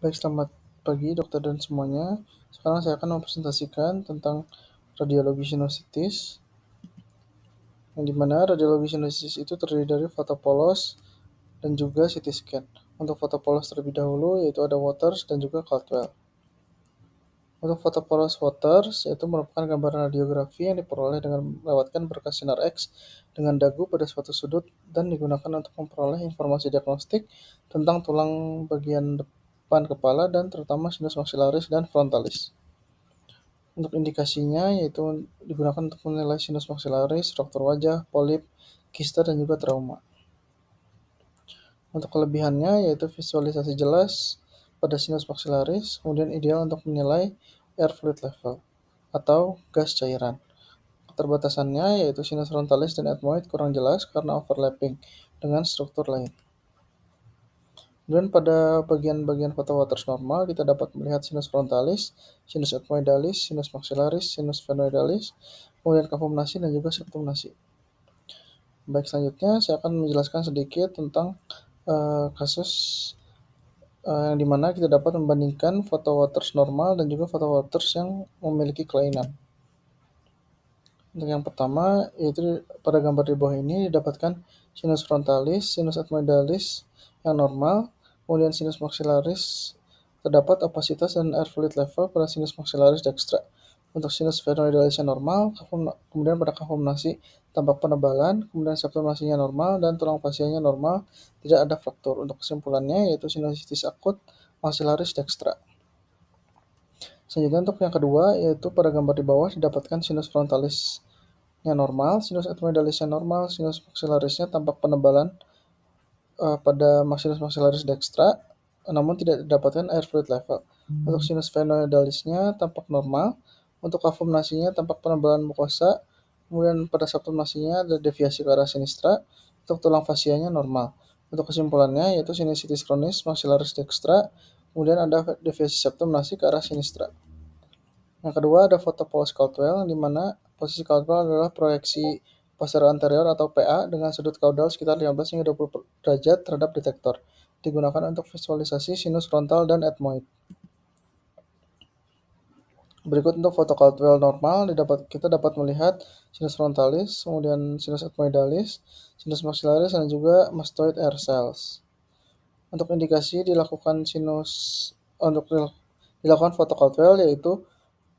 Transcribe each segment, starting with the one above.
Baik, selamat pagi dokter dan semuanya. Sekarang saya akan mempresentasikan tentang radiologi sinusitis, yang dimana radiologi sinusitis itu terdiri dari foto polos dan juga CT scan. Untuk foto polos terlebih dahulu yaitu ada Waters dan juga Caldwell. Untuk foto polos Waters yaitu merupakan gambaran radiografi yang diperoleh dengan melewatkan berkas sinar X dengan dagu pada suatu sudut dan digunakan untuk memperoleh informasi diagnostik tentang tulang bagian depan kepala dan terutama sinus maxillaris dan frontalis. Untuk indikasinya yaitu digunakan untuk menilai sinus maxillaris, struktur wajah, polip, kista, dan juga trauma. Untuk kelebihannya yaitu visualisasi jelas pada sinus maxillaris, kemudian ideal untuk menilai air fluid level atau gas cairan. Keterbatasannya yaitu sinus frontalis dan ethmoid kurang jelas karena overlapping dengan struktur lain. Kemudian pada bagian-bagian foto Waters normal, kita dapat melihat sinus frontalis, sinus ethmoidalis, sinus maxillaris, sinus phenoidalis, kemudian cavum nasi dan juga septum nasi. Baik, selanjutnya saya akan menjelaskan sedikit tentang kasus yang dimana kita dapat membandingkan foto Waters normal dan juga foto Waters yang memiliki kelainan. Untuk yang pertama, yaitu pada gambar di bawah ini didapatkan sinus frontalis, sinus ethmoidalis yang normal, kemudian sinus maxillaris terdapat opasitas dan air fluid level pada sinus maxillaris dextra. Untuk sinus phenoidalis yang normal, kemudian pada cavum nasi tampak penebalan, kemudian septum nasinya normal dan tulang fasianya normal, tidak ada fraktur. Untuk kesimpulannya yaitu sinusitis akut maxillaris dextra. Selanjutnya untuk yang kedua yaitu pada gambar di bawah didapatkan sinus frontalisnya normal, sinus ethmoidalisnya normal, sinus maxillarisnya tampak penebalan pada sinus maxillaris dextra, namun tidak didapatkan air fluid level. Untuk sinus phenoidalisnya tampak normal, untuk cavum nasinya tampak penebalan mukosa, kemudian pada septum nasinya ada deviasi ke arah sinistra, untuk tulang fasianya normal. Untuk kesimpulannya yaitu sinusitis kronis maxillaris dextra, kemudian ada deviasi septum nasi ke arah sinistra. Yang kedua ada foto polos Caldwell, di mana posisi Caldwell adalah proyeksi posterior anterior atau PA dengan sudut caudal sekitar 15 hingga 20 derajat terhadap detektor. Digunakan untuk visualisasi sinus frontal dan ethmoid. Berikut untuk foto Caldwell normal, kita dapat melihat sinus frontalis, kemudian sinus ethmoidalis, sinus maxillaris, dan juga mastoid air cells. Untuk indikasi dilakukan foto Caldwell yaitu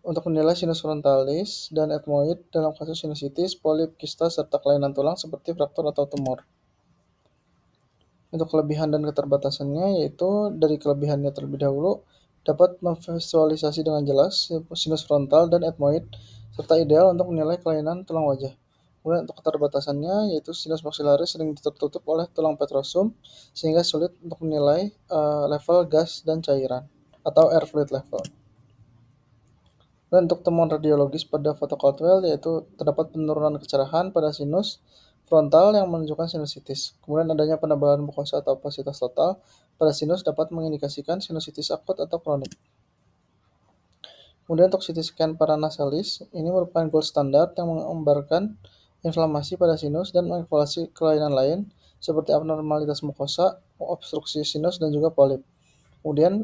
untuk menilai sinus frontalis dan ethmoid dalam kasus sinusitis, polip, kista, serta kelainan tulang seperti fraktur atau tumor. Untuk kelebihan dan keterbatasannya yaitu dari kelebihannya terlebih dahulu dapat memvisualisasi dengan jelas sinus frontal dan ethmoid serta ideal untuk menilai kelainan tulang wajah. Kemudian untuk keterbatasannya yaitu sinus maxillaris sering tertutup oleh tulang petrosum sehingga sulit untuk menilai level gas dan cairan atau air fluid level. Dan untuk temuan radiologis pada foto Caldwell yaitu terdapat penurunan kecerahan pada sinus frontal yang menunjukkan sinusitis. Kemudian adanya penebalan mukosa atau opasitas total pada sinus dapat mengindikasikan sinusitis akut atau kronik. Kemudian untuk CT scan paranasalis, ini merupakan gold standar yang menggambarkan inflamasi pada sinus dan mengevaluasi kelainan lain seperti abnormalitas mukosa, obstruksi sinus, dan juga polip. Kemudian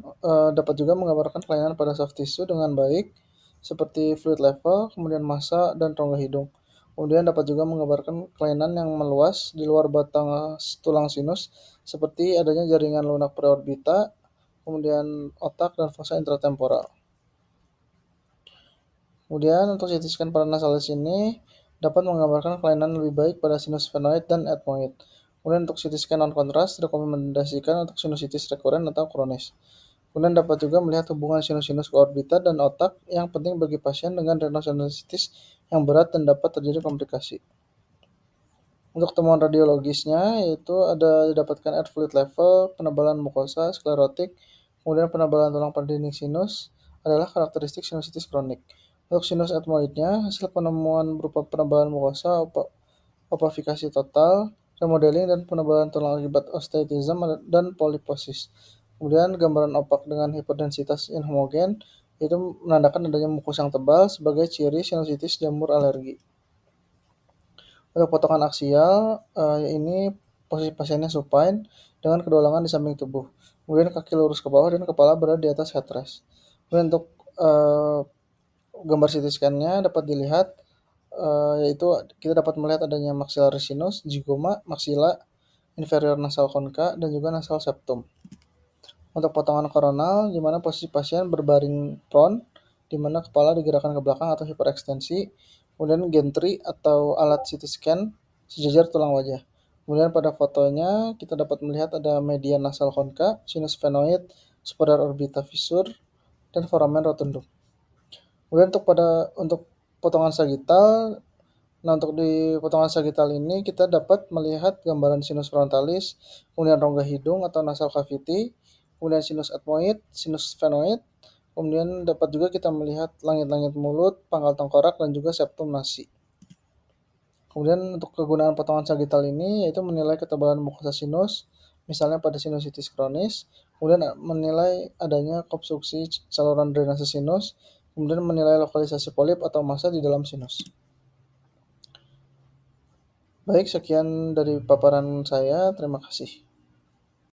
dapat juga menggambarkan kelainan pada soft tissue dengan baik seperti fluid level, kemudian massa, dan rongga hidung. Kemudian dapat juga menggambarkan kelainan yang meluas di luar batang tulang sinus seperti adanya jaringan lunak preorbita, kemudian otak, dan fossa intratemporal. Kemudian untuk CT scan paranasalis ini dapat menggambarkan kelainan lebih baik pada sinus phenoid dan ethmoid. Kemudian untuk CT scan non-kontras direkomendasikan untuk sinusitis rekuren atau kronis. Kemudian dapat juga melihat hubungan sinus-sinus ke orbita dan otak yang penting bagi pasien dengan rhinosinusitis yang berat dan dapat terjadi komplikasi. Untuk temuan radiologisnya yaitu ada didapatkan air fluid level, penebalan mukosa, sklerotik, kemudian penebalan tulang pada dinding sinus adalah karakteristik sinusitis kronik. Untuk sinus ethmoidnya, hasil penemuan berupa penebalan mukosa, opafikasi total, remodeling, dan penebalan tulang akibat osteotism dan poliposis. Kemudian gambaran opak dengan hiperdensitas inhomogen itu menandakan adanya mukus yang tebal sebagai ciri sinusitis jamur alergi. Untuk potongan aksial, ini posisi pasiennya supine dengan kedua lengan di samping tubuh. kemudian kaki lurus ke bawah dan kepala berada di atas headrest. Kemudian untuk gambar CT scan-nya dapat dilihat, yaitu kita dapat melihat adanya maxillaris sinus, zygoma, maxilla, inferior nasal concha, dan juga nasal septum. Untuk potongan koronal, di mana posisi pasien berbaring prone, di mana kepala digerakkan ke belakang atau hiperekstensi, kemudian gantry atau alat CT scan sejajar tulang wajah. Kemudian pada fotonya kita dapat melihat ada median nasal concha, sinus sphenoid, superior orbita fissure, dan foramen rotundum. Kemudian untuk potongan sagittal, nah untuk di potongan sagittal ini kita dapat melihat gambaran sinus frontalis, kemudian rongga hidung atau nasal cavity, kemudian sinus ethmoid, sinus sphenoid, kemudian dapat juga kita melihat langit-langit mulut, pangkal tengkorak, dan juga septum nasi. Kemudian untuk kegunaan potongan sagittal ini yaitu menilai ketebalan mukosa sinus, misalnya pada sinusitis kronis, kemudian menilai adanya obstruksi saluran drainase sinus, kemudian menilai lokalisasi polip atau massa di dalam sinus. Baik, sekian dari paparan saya. Terima kasih.